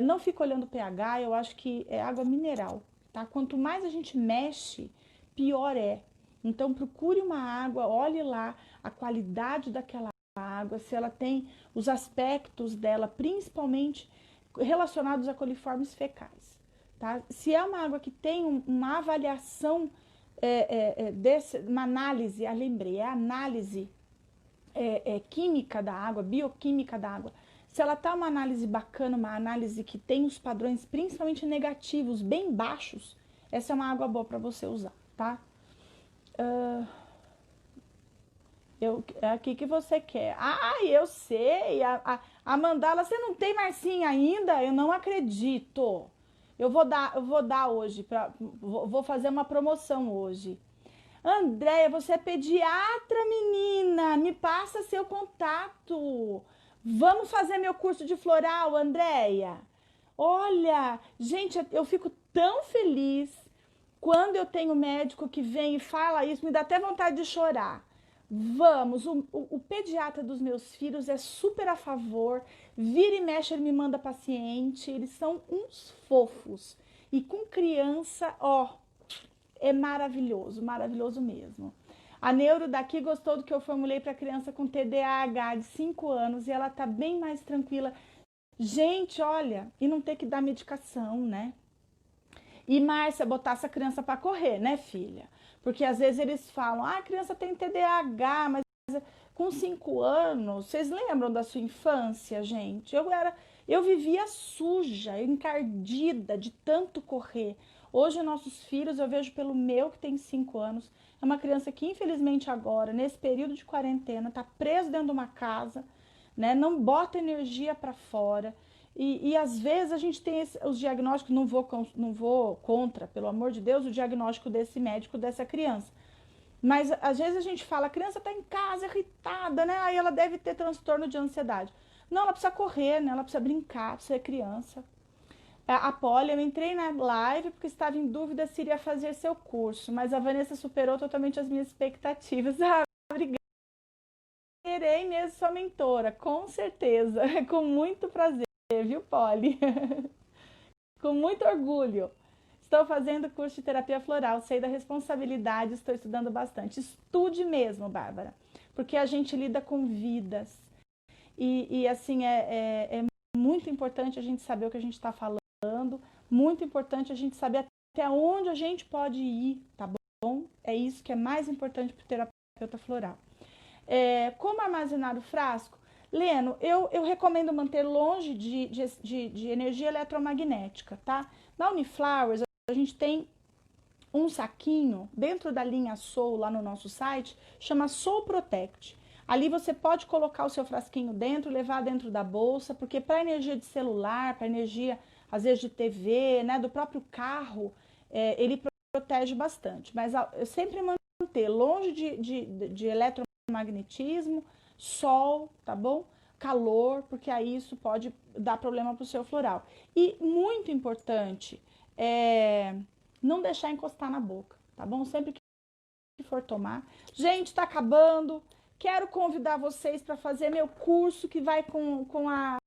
Não fica olhando o pH, eu acho que é água mineral, tá? Quanto mais a gente mexe, pior é. Então procure uma água, olhe lá a qualidade daquela água, se ela tem os aspectos dela, principalmente relacionados a coliformes fecais, tá? Se é uma água que tem uma avaliação, uma análise, lembrei, é análise química da água, bioquímica da água. Se ela tá uma análise bacana, uma análise que tem os padrões principalmente negativos bem baixos, essa é uma água boa para você usar, tá? Aqui que você quer. Ah, eu sei. A mandala, você não tem Marcinha ainda? Eu não acredito. Eu vou dar hoje, vou fazer uma promoção hoje. Andréia, você é pediatra, menina. Me passa seu contato. Vamos fazer meu curso de floral, Andréia. Olha, gente, eu fico tão feliz quando eu tenho médico que vem e fala isso, me dá até vontade de chorar. Vamos, o pediatra dos meus filhos é super a favor, vira e mexe, ele me manda paciente, eles são uns fofos. E com criança, ó, é maravilhoso, maravilhoso mesmo. A neuro daqui gostou do que eu formulei para criança com TDAH de 5 anos e ela tá bem mais tranquila. Gente, olha, e não ter que dar medicação, né? E Márcia, botar essa criança para correr, né, filha? Porque às vezes eles falam, a criança tem TDAH, mas com 5 anos, vocês lembram da sua infância, gente? Eu vivia suja, encardida de tanto correr. Hoje nossos filhos, eu vejo pelo meu que tem 5 anos, é uma criança que infelizmente agora, nesse período de quarentena, tá preso dentro de uma casa, né? Não bota energia para fora. E às vezes a gente tem os diagnósticos, não vou contra, pelo amor de Deus, o diagnóstico desse médico, dessa criança. Mas às vezes a gente fala, a criança está em casa, irritada, né? Aí ela deve ter transtorno de ansiedade. Não, ela precisa correr, né? Ela precisa brincar, precisa ser criança. A Polly, eu entrei na live porque estava em dúvida se iria fazer seu curso, mas a Vanessa superou totalmente as minhas expectativas. Ah, obrigada. Serei mesmo sua mentora, com certeza, com muito prazer, viu, Polly? Com muito orgulho. Estou fazendo curso de terapia floral, sei da responsabilidade, estou estudando bastante. Estude mesmo, Bárbara, porque a gente lida com vidas. E assim, é muito importante a gente saber o que a gente está falando, muito importante a gente saber até onde a gente pode ir, tá bom? É isso que é mais importante para o terapeuta floral. Como armazenar o frasco? Leno, eu recomendo manter longe de energia eletromagnética, tá? Na Uniflowers, a gente tem um saquinho dentro da linha Soul lá no nosso site, chama Soul Protect. Ali você pode colocar o seu frasquinho dentro, levar dentro da bolsa, porque para energia de celular, para energia, às vezes de TV, né, do próprio carro, ele protege bastante. Mas eu sempre manter longe de eletromagnetismo, sol, tá bom? Calor, porque aí isso pode dar problema para o seu floral. E muito importante, não deixar encostar na boca, tá bom? Sempre que for tomar. Gente, está acabando. Quero convidar vocês para fazer meu curso que vai com a